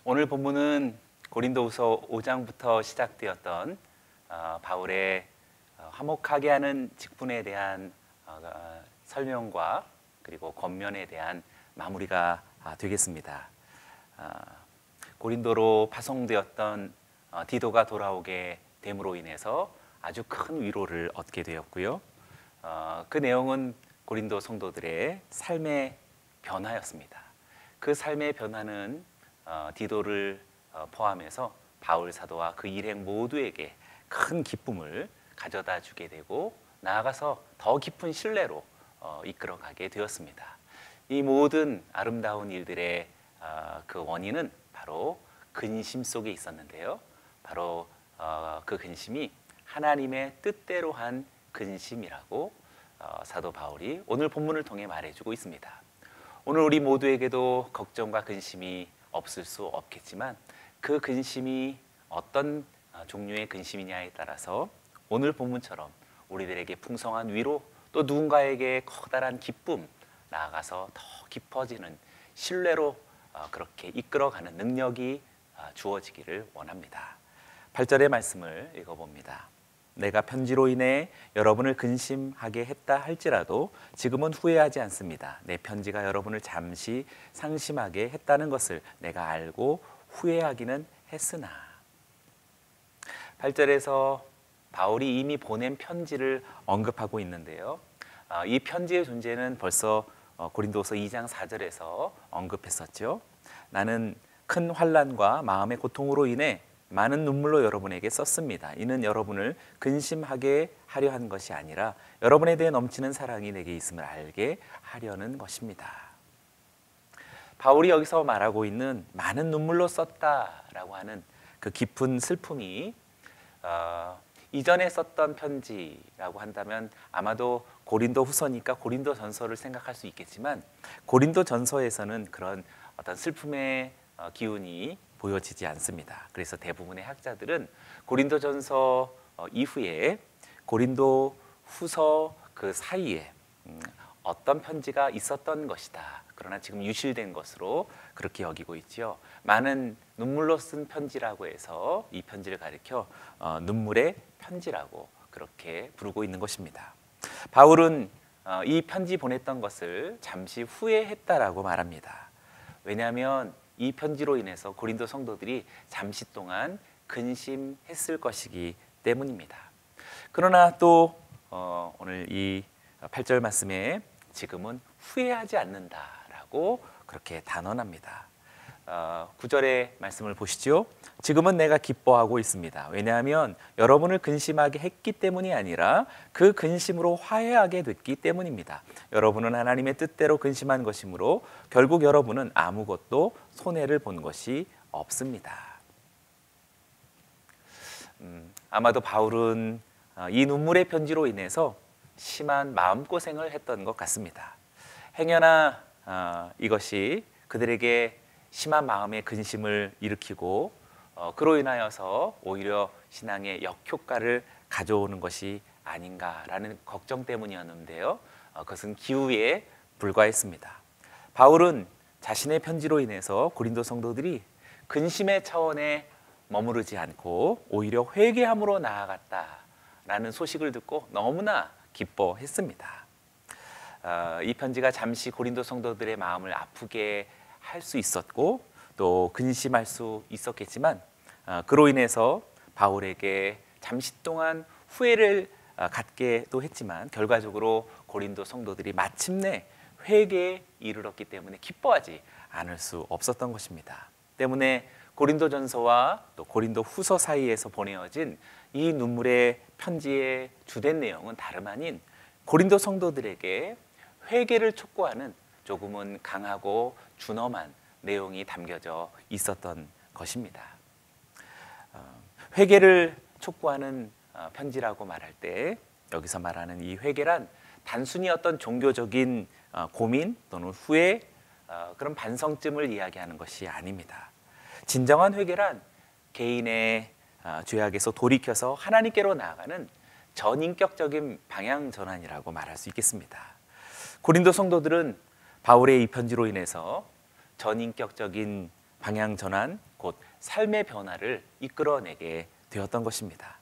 오늘 본문은 고린도후서 5장부터 시작되었던 바울의 화목하게 하는 직분에 대한 설명과 그리고 권면에 대한 마무리가 되겠습니다. 고린도로 파송되었던 디도가 돌아오게 됨으로 인해서 아주 큰 위로를 얻게 되었고요. 그 내용은 고린도 성도들의 삶의 변화였습니다. 그 삶의 변화는 디도를 포함해서 바울 사도와 그 일행 모두에게 큰 기쁨을 가져다 주게 되고 나아가서 더 깊은 신뢰로 이끌어가게 되었습니다. 이 모든 아름다운 일들의 그 원인은 바로 근심 속에 있었는데요. 바로 그 근심이 하나님의 뜻대로 한 근심이라고 사도 바울이 오늘 본문을 통해 말해주고 있습니다. 오늘 우리 모두에게도 걱정과 근심이 없을 수 없겠지만 그 근심이 어떤 종류의 근심이냐에 따라서 오늘 본문처럼 우리들에게 풍성한 위로, 또 누군가에게 커다란 기쁨, 나아가서 더 깊어지는 신뢰로 그렇게 이끌어가는 능력이 주어지기를 원합니다. 8절의 말씀을 읽어봅니다. 내가 편지로 인해 여러분을 근심하게 했다 할지라도 지금은 후회하지 않습니다. 내 편지가 여러분을 잠시 상심하게 했다는 것을 내가 알고 후회하기는 했으나. 8절에서 바울이 이미 보낸 편지를 언급하고 있는데요. 이 편지의 존재는 벌써 고린도서 2장 4절에서 언급했었죠. 나는 큰 환난과 마음의 고통으로 인해 많은 눈물로 여러분에게 썼습니다. 이는 여러분을 근심하게 하려 한 것이 아니라 여러분에 대해 넘치는 사랑이 내게 있음을 알게 하려는 것입니다. 바울이 여기서 말하고 있는 많은 눈물로 썼다라고 하는 그 깊은 슬픔이 이전에 썼던 편지라고 한다면 아마도 고린도 후서니까 고린도 전서를 생각할 수 있겠지만 고린도 전서에서는 그런 어떤 슬픔의 기운이 보여지지 않습니다. 그래서 대부분의 학자들은 고린도 전서 이후에 고린도 후서 그 사이에 어떤 편지가 있었던 것이다. 그러나 지금 유실된 것으로 그렇게 여기고 있지요. 많은 눈물로 쓴 편지라고 해서 이 편지를 가리켜 눈물의 편지라고 그렇게 부르고 있는 것입니다. 바울은 이 편지 보냈던 것을 잠시 후회했다라고 말합니다. 왜냐하면 이 편지로 인해서 고린도 성도들이 잠시 동안 근심했을 것이기 때문입니다. 그러나 또 오늘 이 8절 말씀에 지금은 후회하지 않는다라고 그렇게 단언합니다. 9절의 말씀을 보시죠. 지금은 내가 기뻐하고 있습니다. 왜냐하면 여러분을 근심하게 했기 때문이 아니라 그 근심으로 화해하게 됐기 때문입니다. 여러분은 하나님의 뜻대로 근심한 것이므로 결국 여러분은 아무것도 손해를 본 것이 없습니다. 아마도 바울은 이 눈물의 편지로 인해서 심한 마음고생을 했던 것 같습니다. 행여나 이것이 그들에게 심한 마음의 근심을 일으키고 그로 인하여서 오히려 신앙에 역효과를 가져오는 것이 아닌가라는 걱정 때문이었는데요. 그것은 기우에 불과했습니다. 바울은 자신의 편지로 인해서 고린도 성도들이 근심의 차원에 머무르지 않고 오히려 회개함으로 나아갔다라는 소식을 듣고 너무나 기뻐했습니다. 이 편지가 잠시 고린도 성도들의 마음을 아프게 할 수 있었고 또 근심할 수 있었겠지만 그로 인해서 바울에게 잠시 동안 후회를 갖게도 했지만 결과적으로 고린도 성도들이 마침내 회개에 이르렀기 때문에 기뻐하지 않을 수 없었던 것입니다. 때문에 고린도전서와 또 고린도 후서 사이에서 보내어진 이 눈물의 편지의 주된 내용은 다름 아닌 고린도 성도들에게 회개를 촉구하는 조금은 강하고 준엄한 내용이 담겨져 있었던 것입니다. 회개를 촉구하는 편지라고 말할 때 여기서 말하는 이 회개란 단순히 어떤 종교적인 고민 또는 후회, 그런 반성쯤을 이야기하는 것이 아닙니다. 진정한 회개란 개인의 죄악에서 돌이켜서 하나님께로 나아가는 전인격적인 방향 전환이라고 말할 수 있겠습니다. 고린도 성도들은 바울의 이 편지로 인해서 전인격적인 방향 전환, 곧 삶의 변화를 이끌어내게 되었던 것입니다.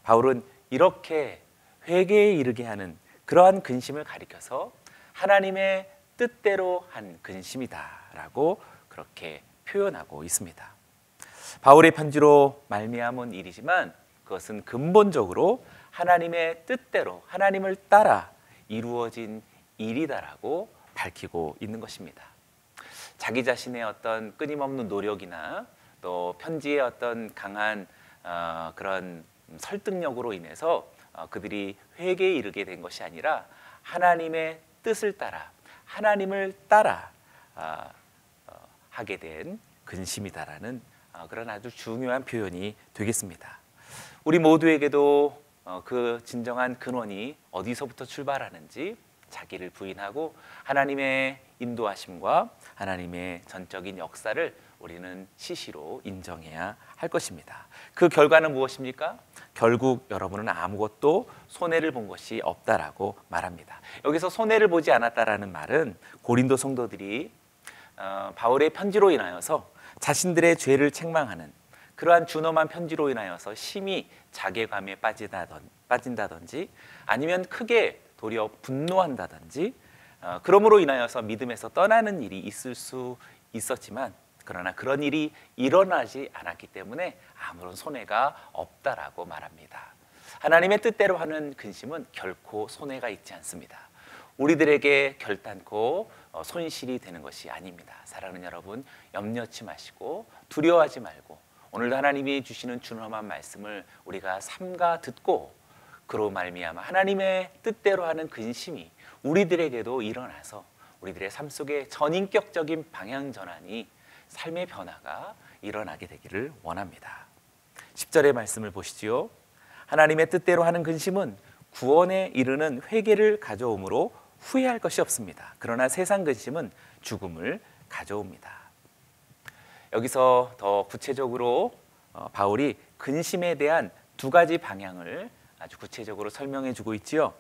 바울은 이렇게 회개에 이르게 하는 그러한 근심을 가리켜서 하나님의 뜻대로 한 근심이다라고 그렇게 표현하고 있습니다. 바울의 편지로 말미암은 일이지만 그것은 근본적으로 하나님의 뜻대로 하나님을 따라 이루어진 일이다라고 밝히고 있는 것입니다. 자기 자신의 어떤 끊임없는 노력이나 또 편지의 어떤 강한 그런 설득력으로 인해서 그들이 회개에 이르게 된 것이 아니라 하나님의 뜻을 따라 하나님을 따라 하게 된 근심이다라는 그런 아주 중요한 표현이 되겠습니다. 우리 모두에게도 그 진정한 근원이 어디서부터 출발하는지 자기를 부인하고 하나님의 인도하심과 하나님의 전적인 역사를 우리는 시시로 인정해야 할 것입니다. 그 결과는 무엇입니까? 결국 여러분은 아무것도 손해를 본 것이 없다라고 말합니다. 여기서 손해를 보지 않았다라는 말은 고린도 성도들이 바울의 편지로 인하여서 자신들의 죄를 책망하는 그러한 준엄한 편지로 인하여서 심히 자괴감에 빠진다든지 아니면 크게 도리어 분노한다든지 그러므로 인하여서 믿음에서 떠나는 일이 있을 수 있었지만 그러나 그런 일이 일어나지 않았기 때문에 아무런 손해가 없다라고 말합니다. 하나님의 뜻대로 하는 근심은 결코 손해가 있지 않습니다. 우리들에게 결단코 손실이 되는 것이 아닙니다. 사랑하는 여러분, 염려치 마시고 두려워하지 말고 오늘도 하나님이 주시는 준엄한 말씀을 우리가 삼가 듣고 그로 말미암아 하나님의 뜻대로 하는 근심이 우리들에게도 일어나서 우리들의 삶 속에 전인격적인 방향 전환이 삶의 변화가 일어나게 되기를 원합니다. 10절의 말씀을 보시지요. 하나님의 뜻대로 하는 근심은 구원에 이르는 회개를 가져오므로 후회할 것이 없습니다. 그러나 세상 근심은 죽음을 가져옵니다. 여기서 더 구체적으로 바울이 근심에 대한 두 가지 방향을 아주 구체적으로 설명해 주고 있지요.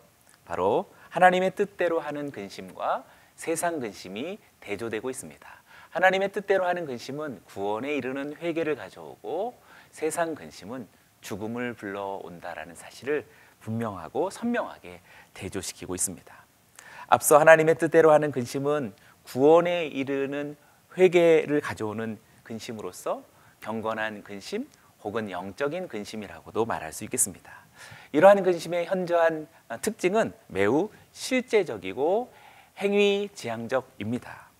바로 하나님의 뜻대로 하는 근심과 세상 근심이 대조되고 있습니다. 하나님의 뜻대로 하는 근심은 구원에 이르는 회개를 가져오고 세상 근심은 죽음을 불러온다라는 사실을 분명하고 선명하게 대조시키고 있습니다. 앞서 하나님의 뜻대로 하는 근심은 구원에 이르는 회개를 가져오는 근심으로서 경건한 근심 혹은 영적인 근심이라고도 말할 수 있겠습니다. 이러한 근심의 현저한 특징은 매우 실제적이고 행위지향적입니다.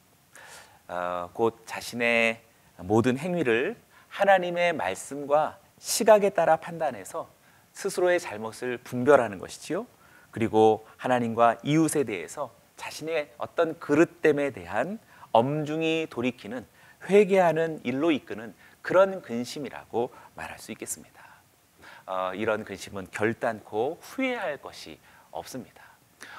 곧 자신의 모든 행위를 하나님의 말씀과 시각에 따라 판단해서 스스로의 잘못을 분별하는 것이지요. 그리고 하나님과 이웃에 대해서 자신의 어떤 그릇됨에 대한 엄중히 돌이키는 회개하는 일로 이끄는 그런 근심이라고 말할 수 있겠습니다. 이런 근심은 결단코 후회할 것이 없습니다.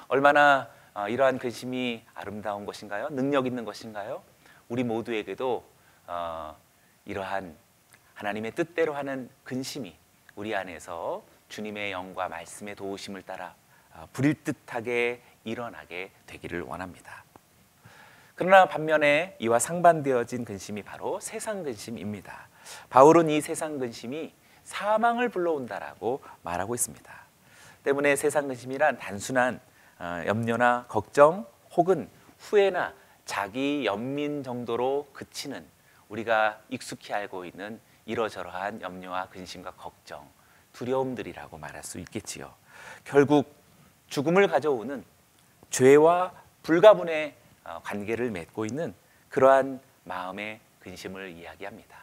얼마나 이러한 근심이 아름다운 것인가요? 능력 있는 것인가요? 우리 모두에게도 이러한 하나님의 뜻대로 하는 근심이 우리 안에서 주님의 영과 말씀의 도우심을 따라 불일듯하게 일어나게 되기를 원합니다. 그러나 반면에 이와 상반되어진 근심이 바로 세상 근심입니다. 바울은 이 세상 근심이 사망을 불러온다라고 말하고 있습니다. 때문에 세상 근심이란 단순한 염려나 걱정 혹은 후회나 자기 연민 정도로 그치는 우리가 익숙히 알고 있는 이러저러한 염려와 근심과 걱정, 두려움들이라고 말할 수 있겠지요. 결국 죽음을 가져오는 죄와 불가분의 관계를 맺고 있는 그러한 마음의 근심을 이야기합니다.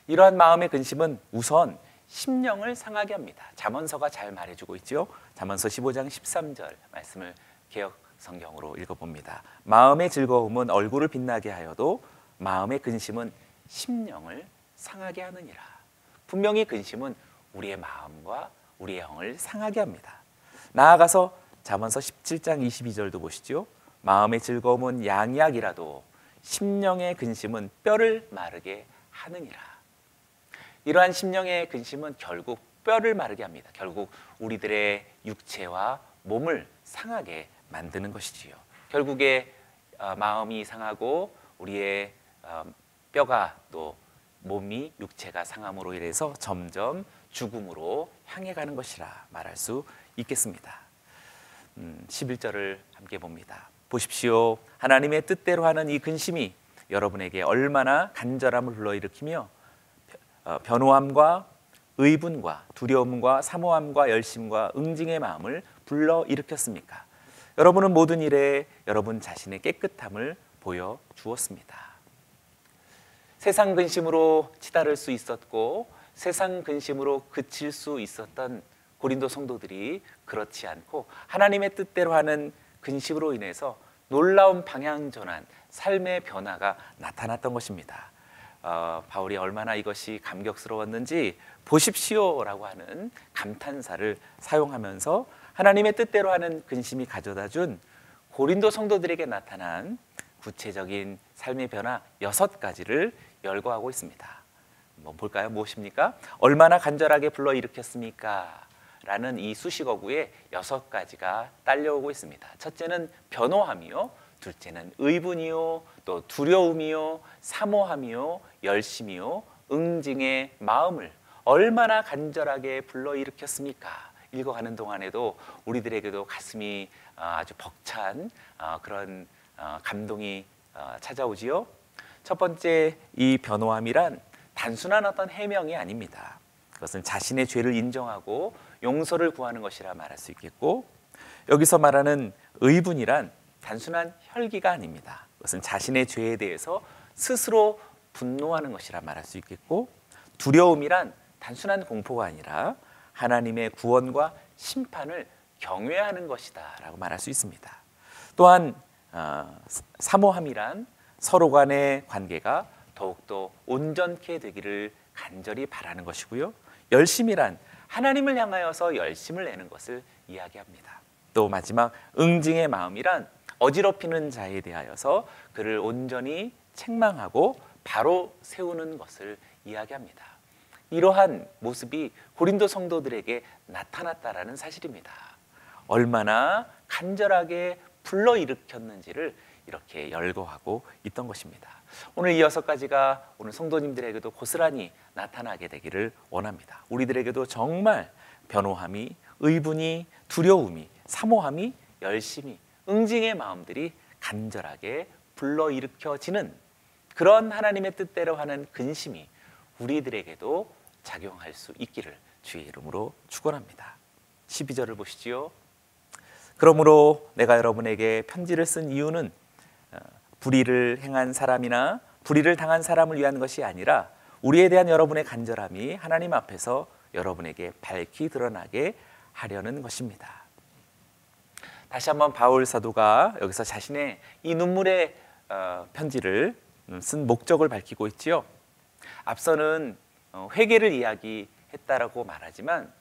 이러한 마음의 근심은 우선 심령을 상하게 합니다. 잠언서가 잘 말해주고 있죠. 잠언서 15장 13절 말씀을 개역 성경으로 읽어봅니다. 마음의 즐거움은 얼굴을 빛나게 하여도 마음의 근심은 심령을 상하게 하느니라. 분명히 근심은 우리의 마음과 우리의 영을 상하게 합니다. 나아가서 잠언서 17장 22절도 보시죠. 마음의 즐거움은 양약이라도 심령의 근심은 뼈를 마르게 하느니라. 이러한 심령의 근심은 결국 뼈를 마르게 합니다. 결국 우리들의 육체와 몸을 상하게 만드는 것이지요. 결국에 마음이 상하고 우리의 뼈가 또 몸이 육체가 상함으로 인해서 점점 죽음으로 향해 가는 것이라 말할 수 있겠습니다. 11절을 함께 봅니다. 보십시오. 하나님의 뜻대로 하는 이 근심이 여러분에게 얼마나 간절함을 불러일으키며 변호함과 의분과 두려움과 사모함과 열심과 응징의 마음을 불러일으켰습니까? 여러분은 모든 일에 여러분 자신의 깨끗함을 보여주었습니다. 세상 근심으로 치달을 수 있었고 세상 근심으로 그칠 수 있었던 고린도 성도들이 그렇지 않고 하나님의 뜻대로 하는 근심으로 인해서 놀라운 방향전환, 삶의 변화가 나타났던 것입니다. 바울이 얼마나 이것이 감격스러웠는지 보십시오라고 하는 감탄사를 사용하면서 하나님의 뜻대로 하는 근심이 가져다 준 고린도 성도들에게 나타난 구체적인 삶의 변화 6가지를 열거하고 있습니다. 한번 볼까요? 무엇입니까? 얼마나 간절하게 불러일으켰습니까? 라는 이 수식어구에 6가지가 딸려오고 있습니다. 첫째는 변호함이요, 둘째는 의분이요, 또 두려움이요, 사모함이요, 열심이요, 응징의 마음을 얼마나 간절하게 불러일으켰습니까? 읽어가는 동안에도 우리들에게도 가슴이 아주 벅찬 그런 감동이 찾아오지요. 첫 번째, 이 변호함이란 단순한 어떤 해명이 아닙니다. 그것은 자신의 죄를 인정하고 용서를 구하는 것이라 말할 수 있겠고, 여기서 말하는 의분이란 단순한 혈기가 아닙니다. 그것은 자신의 죄에 대해서 스스로 분노하는 것이라 말할 수 있겠고, 두려움이란 단순한 공포가 아니라 하나님의 구원과 심판을 경외하는 것이다 라고 말할 수 있습니다. 또한 사모함이란 서로 간의 관계가 더욱더 온전케 되기를 간절히 바라는 것이고요. 열심이란 하나님을 향하여서 열심을 내는 것을 이야기합니다. 또 마지막 응징의 마음이란 어지럽히는 자에 대하여서 그를 온전히 책망하고 바로 세우는 것을 이야기합니다. 이러한 모습이 고린도 성도들에게 나타났다라는 사실입니다. 얼마나 간절하게 불러일으켰는지를 이렇게 열거하고 있던 것입니다. 오늘 이 6가지가 오늘 성도님들에게도 고스란히 나타나게 되기를 원합니다. 우리들에게도 정말 변호함이, 의분이, 두려움이, 사모함이, 열심이, 응징의 마음들이 간절하게 불러일으켜지는 그런 하나님의 뜻대로 하는 근심이 우리들에게도 작용할 수 있기를 주의 이름으로 축원합니다. 12절을 보시지요. 그러므로 내가 여러분에게 편지를 쓴 이유는 불의를 행한 사람이나 불의를 당한 사람을 위한 것이 아니라 우리에 대한 여러분의 간절함이 하나님 앞에서 여러분에게 밝히 드러나게 하려는 것입니다. 다시 한번 바울 사도가 여기서 자신의 이 눈물의 편지를 쓴 목적을 밝히고 있지요. 앞서는 회개를 이야기했다라고 말하지만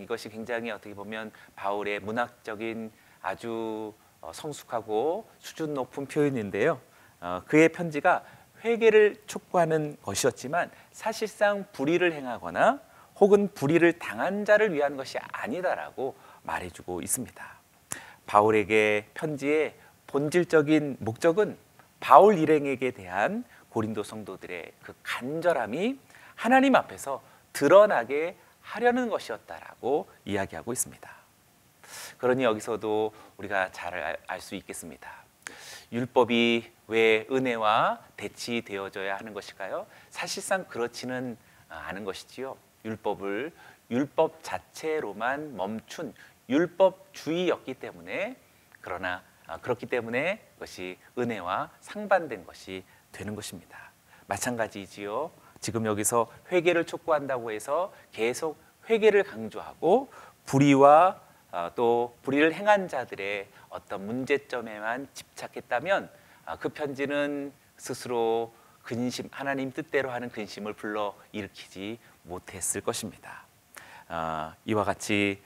이것이 굉장히 어떻게 보면 바울의 문학적인 아주 성숙하고 수준 높은 표현인데요. 그의 편지가 회개를 촉구하는 것이었지만 사실상 불의를 행하거나 혹은 불의를 당한 자를 위한 것이 아니다라고 말해주고 있습니다. 바울에게 편지의 본질적인 목적은 바울 일행에게 대한 고린도 성도들의 그 간절함이 하나님 앞에서 드러나게 하려는 것이었다라고 이야기하고 있습니다. 그러니 여기서도 우리가 잘 알 수 있겠습니다. 율법이 왜 은혜와 대치되어져야 하는 것일까요? 사실상 그렇지는 않은 것이지요. 율법을 율법 자체로만 멈춘 율법주의였기 때문에 그렇기 때문에 그것이 은혜와 상반된 것이 되는 것입니다. 마찬가지지요. 지금 여기서 회개를 촉구한다고 해서 계속 회개를 강조하고 불의와 또 불의를 행한 자들의 어떤 문제점에만 집착했다면 그 편지는 스스로 근심, 하나님 뜻대로 하는 근심을 불러일으키지 못했을 것입니다. 이와 같이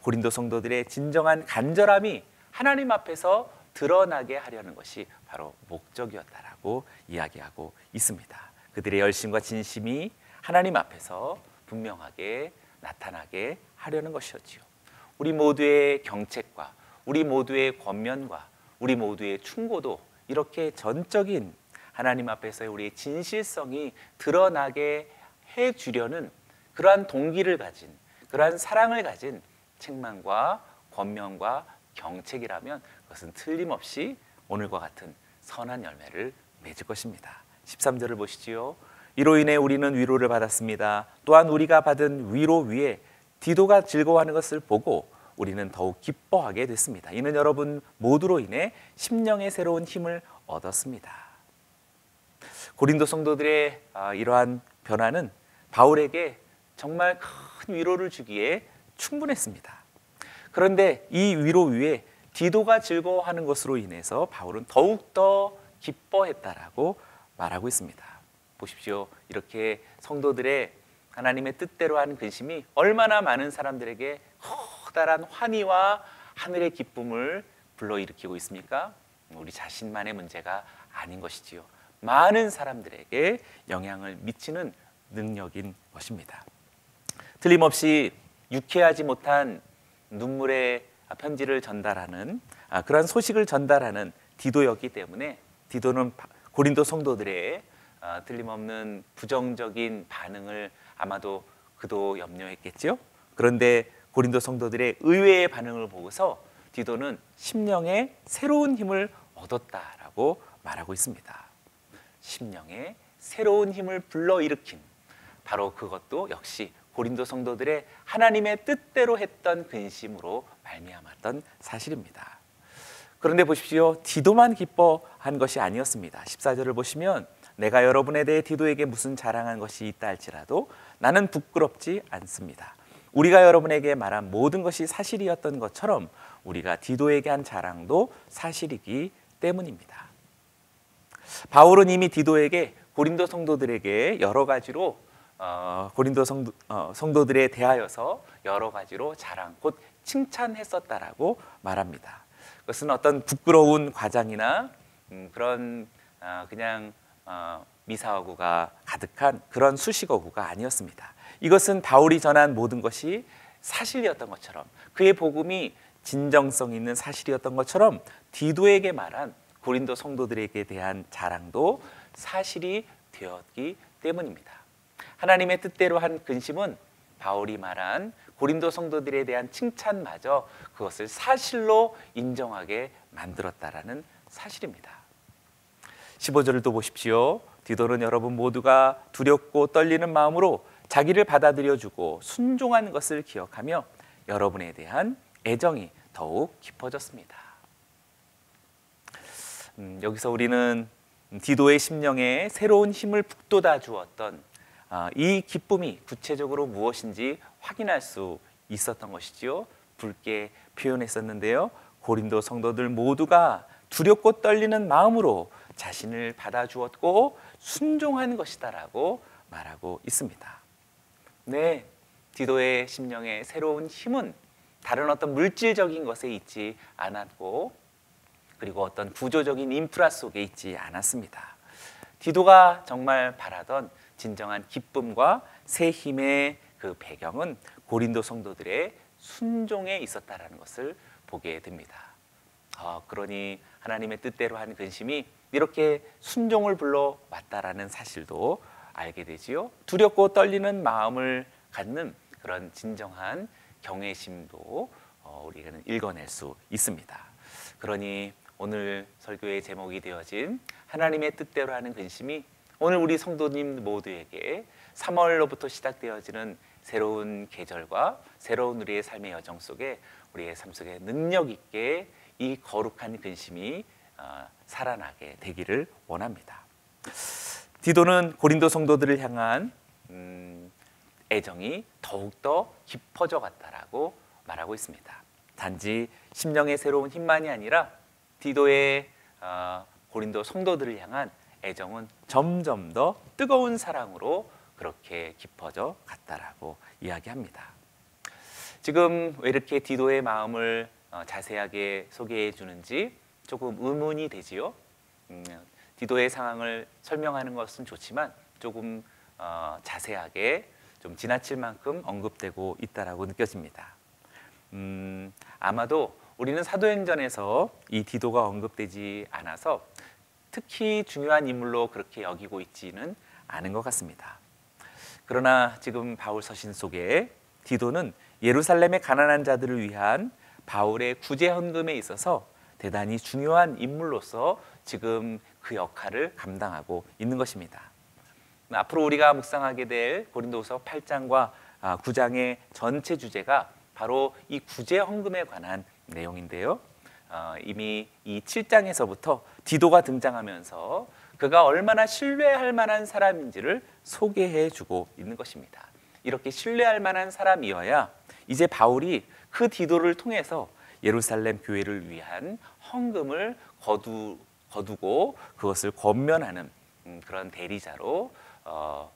고린도 성도들의 진정한 간절함이 하나님 앞에서 드러나게 하려는 것이 바로 목적이었다라고 이야기하고 있습니다. 그들의 열심과 진심이 하나님 앞에서 분명하게 나타나게 하려는 것이었지요. 우리 모두의 경책과 우리 모두의 권면과 우리 모두의 충고도 이렇게 전적인 하나님 앞에서의 우리의 진실성이 드러나게 해주려는 그러한 동기를 가진, 그러한 사랑을 가진 책망과 권면과 경책이라면 그것은 틀림없이 오늘과 같은 선한 열매를 맺을 것입니다. 13절을 보시지요. 이로 인해 우리는 위로를 받았습니다. 또한 우리가 받은 위로 위에 디도가 즐거워하는 것을 보고 우리는 더욱 기뻐하게 됐습니다. 이는 여러분 모두로 인해 심령의 새로운 힘을 얻었습니다. 고린도 성도들의 이러한 변화는 바울에게 정말 큰 위로를 주기에 충분했습니다. 그런데 이 위로 위에 디도가 즐거워하는 것으로 인해서 바울은 더욱더 기뻐했다라고 말하고 있습니다. 보십시오. 이렇게 성도들의 하나님의 뜻대로 하는 근심이 얼마나 많은 사람들에게 커다란 환희와 하늘의 기쁨을 불러일으키고 있습니까? 우리 자신만의 문제가 아닌 것이지요. 많은 사람들에게 영향을 미치는 능력인 것입니다. 틀림없이 유쾌하지 못한 눈물의 편지를 전달하는 그러한 소식을 전달하는 디도였기 때문에 디도는 고린도 성도들의 틀림없는 부정적인 반응을 아마도 그도 염려했겠죠. 그런데 고린도 성도들의 의외의 반응을 보고서 디도는 심령에 새로운 힘을 얻었다라고 말하고 있습니다. 심령에 새로운 힘을 불러일으킨 바로 그것도 역시 고린도 성도들의 하나님의 뜻대로 했던 근심으로 말미암았던 사실입니다. 그런데 보십시오. 디도만 기뻐한 것이 아니었습니다. 14절을 보시면 내가 여러분에 대해 디도에게 무슨 자랑한 것이 있다 할지라도 나는 부끄럽지 않습니다. 우리가 여러분에게 말한 모든 것이 사실이었던 것처럼 우리가 디도에게 한 자랑도 사실이기 때문입니다. 바울은 이미 디도에게 고린도 성도들에게 여러 가지로 고린도 성도들에 대하여서 여러 가지로 자랑, 곧 칭찬했었다라고 말합니다. 그것은 어떤 부끄러운 과장이나 그런 그냥 미사어구가 가득한 그런 수식어구가 아니었습니다. 이것은 바울이 전한 모든 것이 사실이었던 것처럼, 그의 복음이 진정성 있는 사실이었던 것처럼 디도에게 말한 고린도 성도들에게 대한 자랑도 사실이 되었기 때문입니다. 하나님의 뜻대로 한 근심은 바울이 말한 고린도 성도들에 대한 칭찬마저 그것을 사실로 인정하게 만들었다라는 사실입니다. 15절을 또 보십시오. 디도는 여러분 모두가 두렵고 떨리는 마음으로 자기를 받아들여주고 순종한 것을 기억하며 여러분에 대한 애정이 더욱 깊어졌습니다. 여기서 우리는 디도의 심령에 새로운 힘을 북돋아 주었던 이 기쁨이 구체적으로 무엇인지 확인할 수 있었던 것이지요. 붉게 표현했었는데요. 고린도 성도들 모두가 두렵고 떨리는 마음으로 자신을 받아주었고 순종한 것이다라고 말하고 있습니다. 네, 디도의 심령에 새로운 힘은 다른 어떤 물질적인 것에 있지 않았고 그리고 어떤 구조적인 인프라 속에 있지 않았습니다. 디도가 정말 바라던 진정한 기쁨과 새 힘의 그 배경은 고린도 성도들의 순종에 있었다라는 것을 보게 됩니다. 그러니 하나님의 뜻대로 한 근심이 이렇게 순종을 불러왔다라는 사실도 알게 되지요. 두렵고 떨리는 마음을 갖는 그런 진정한 경외심도 우리는 읽어낼 수 있습니다. 그러니 오늘 설교의 제목이 되어진 하나님의 뜻대로 하는 근심이 오늘 우리 성도님 모두에게 3월로부터 시작되어지는 새로운 계절과 새로운 우리의 삶의 여정 속에 우리의 삶 속에 능력 있게 이 거룩한 근심이 살아나게 되기를 원합니다. 디도는 고린도 성도들을 향한 애정이 더욱더 깊어져 갔다라고 말하고 있습니다. 단지 심령의 새로운 힘만이 아니라 디도의 고린도 성도들을 향한 애정은 점점 더 뜨거운 사랑으로 그렇게 깊어져 갔다라고 이야기합니다. 지금 왜 이렇게 디도의 마음을 자세하게 소개해 주는지 조금 의문이 되지요. 디도의 상황을 설명하는 것은 좋지만 조금 자세하게 좀 지나칠 만큼 언급되고 있다라고 느껴집니다. 아마도 우리는 사도행전에서 이 디도가 언급되지 않아서 특히 중요한 인물로 그렇게 여기고 있지는 않은 것 같습니다. 그러나 지금 바울 서신 속에 디도는 예루살렘의 가난한 자들을 위한 바울의 구제 헌금에 있어서 대단히 중요한 인물로서 지금 그 역할을 감당하고 있는 것입니다. 앞으로 우리가 묵상하게 될 고린도후서 8장과 9장의 전체 주제가 바로 이 구제 헌금에 관한 내용인데요. 이미 이 7장에서부터 디도가 등장하면서 그가 얼마나 신뢰할 만한 사람인지를 소개해주고 있는 것입니다. 이렇게 신뢰할 만한 사람이어야 이제 바울이 그 디도를 통해서 예루살렘 교회를 위한 헌금을 거두고 그것을 권면하는 그런 대리자로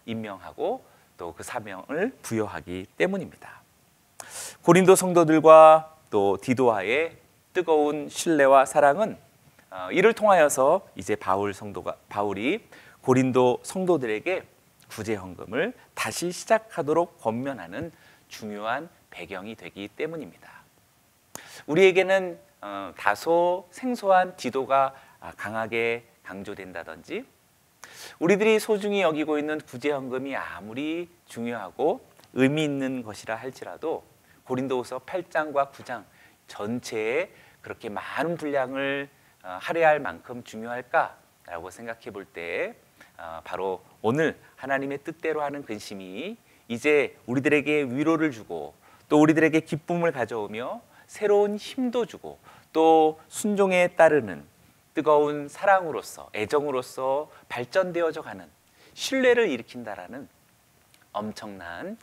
임명하고 또 그 사명을 부여하기 때문입니다. 고린도 성도들과 또 디도와의 뜨거운 신뢰와 사랑은 이를 통하여서 이제 바울이 고린도 성도들에게 구제 헌금을 다시 시작하도록 권면하는 중요한 배경이 되기 때문입니다. 우리에게는 다소 생소한 디도가 강하게 강조된다든지 우리들이 소중히 여기고 있는 구제 헌금이 아무리 중요하고 의미 있는 것이라 할지라도 고린도후서 8장과 9장 전체에 그렇게 많은 분량을 할애할 만큼 중요할까라고 생각해 볼 때 바로 오늘 하나님의 뜻대로 하는 근심이 이제 우리들에게 위로를 주고 또 우리들에게 기쁨을 가져오며 새로운 힘도 주고 또 순종에 따르는 뜨거운 사랑으로서 애정으로서 발전되어져 가는 신뢰를 일으킨다라는 엄청난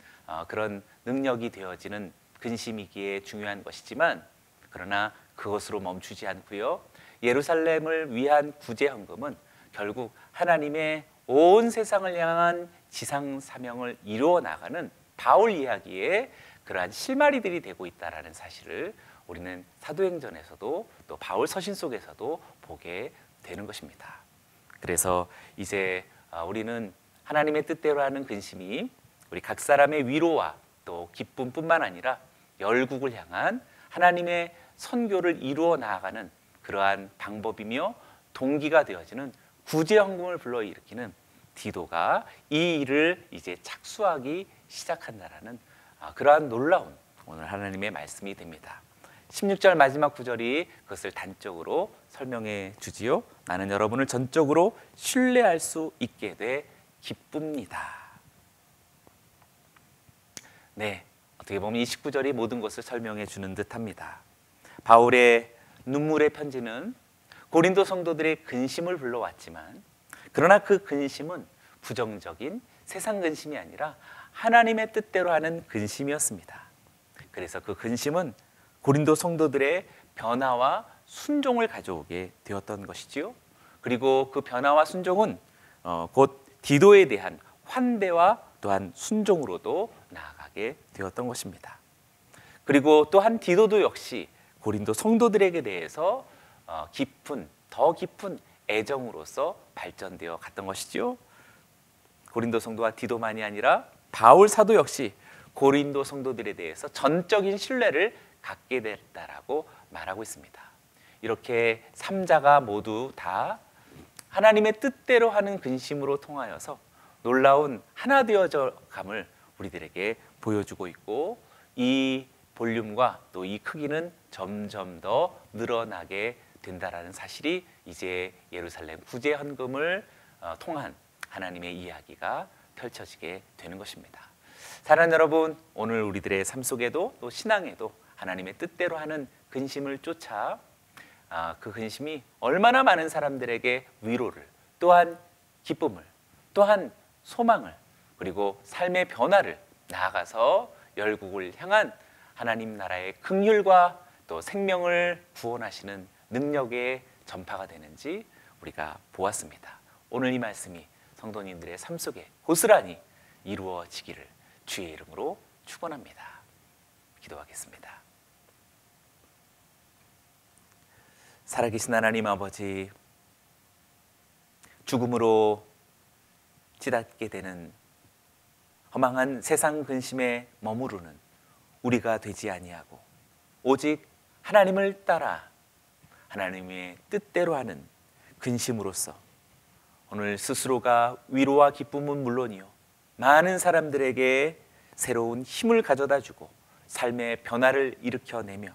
그런 능력이 되어지는 근심이기에 중요한 것이지만 그러나 그것으로 멈추지 않고요. 예루살렘을 위한 구제 헌금은 결국 하나님의 온 세상을 향한 지상 사명을 이루어 나가는 바울 이야기의 그러한 실마리들이 되고 있다라는 사실을 우리는 사도행전에서도 또 바울 서신 속에서도 보게 되는 것입니다. 그래서 이제 우리는 하나님의 뜻대로 하는 근심이 우리 각 사람의 위로와 또 기쁨뿐만 아니라 열국을 향한 하나님의 선교를 이루어 나아가는 그러한 방법이며 동기가 되어지는 구제 헌금을 불러일으키는 디도가 이 일을 이제 착수하기 시작한다라는 그러한 놀라운 오늘 하나님의 말씀이 됩니다. 16절 마지막 구절이 그것을 단적으로 설명해 주지요. 나는 여러분을 전적으로 신뢰할 수 있게 돼 기쁩니다. 네, 어떻게 보면 이 19절이 모든 것을 설명해 주는 듯합니다. 바울의 눈물의 편지는 고린도 성도들의 근심을 불러왔지만 그러나 그 근심은 부정적인 세상 근심이 아니라 하나님의 뜻대로 하는 근심이었습니다. 그래서 그 근심은 고린도 성도들의 변화와 순종을 가져오게 되었던 것이지요. 그리고 그 변화와 순종은 곧 디도에 대한 환대와 또한 순종으로도 나아가게 되었던 것입니다. 그리고 또한 디도도 역시 고린도 성도들에게 대해서 더 깊은 애정으로서 발전되어 갔던 것이죠. 고린도 성도와 디도만이 아니라 바울 사도 역시 고린도 성도들에 대해서 전적인 신뢰를 갖게 됐다라고 말하고 있습니다. 이렇게 3자가 모두 다 하나님의 뜻대로 하는 근심으로 통하여서 놀라운 하나 되어져 감을 우리들에게 보여주고 있고 이 볼륨과 또 이 크기는 점점 더 늘어나게 된다라는 사실이 이제 예루살렘 구제 헌금을 통한 하나님의 이야기가 펼쳐지게 되는 것입니다. 사랑하는 여러분, 오늘 우리들의 삶 속에도 또 신앙에도 하나님의 뜻대로 하는 근심을 쫓아 그 근심이 얼마나 많은 사람들에게 위로를 또한 기쁨을 또한 소망을 그리고 삶의 변화를 나아가서 열국을 향한 하나님 나라의 긍휼과 또 생명을 구원하시는 능력의 전파가 되는지 우리가 보았습니다. 오늘 이 말씀이 성도님들의 삶 속에 고스란히 이루어지기를 주의 이름으로 축원합니다. 기도하겠습니다. 살아계신 하나님 아버지, 죽음으로 치닫게 되는 허망한 세상 근심에 머무르는 우리가 되지 아니하고 오직 하나님을 따라 하나님의 뜻대로 하는 근심으로써 오늘 스스로가 위로와 기쁨은 물론이요, 많은 사람들에게 새로운 힘을 가져다주고 삶의 변화를 일으켜내며,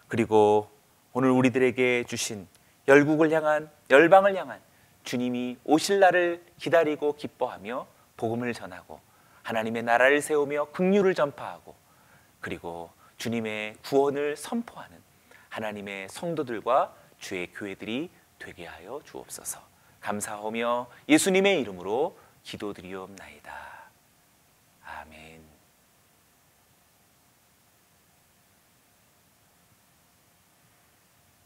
그리고 오늘 우리들에게 주신 열국을 향한, 열방을 향한 주님이 오실 날을 기다리고 기뻐하며 복음을 전하고 하나님의 나라를 세우며 긍휼을 전파하고, 그리고 주님의 구원을 선포하는 하나님의 성도들과 주의 교회들이 되게 하여 주옵소서. 감사하며 예수님의 이름으로 기도드리옵나이다.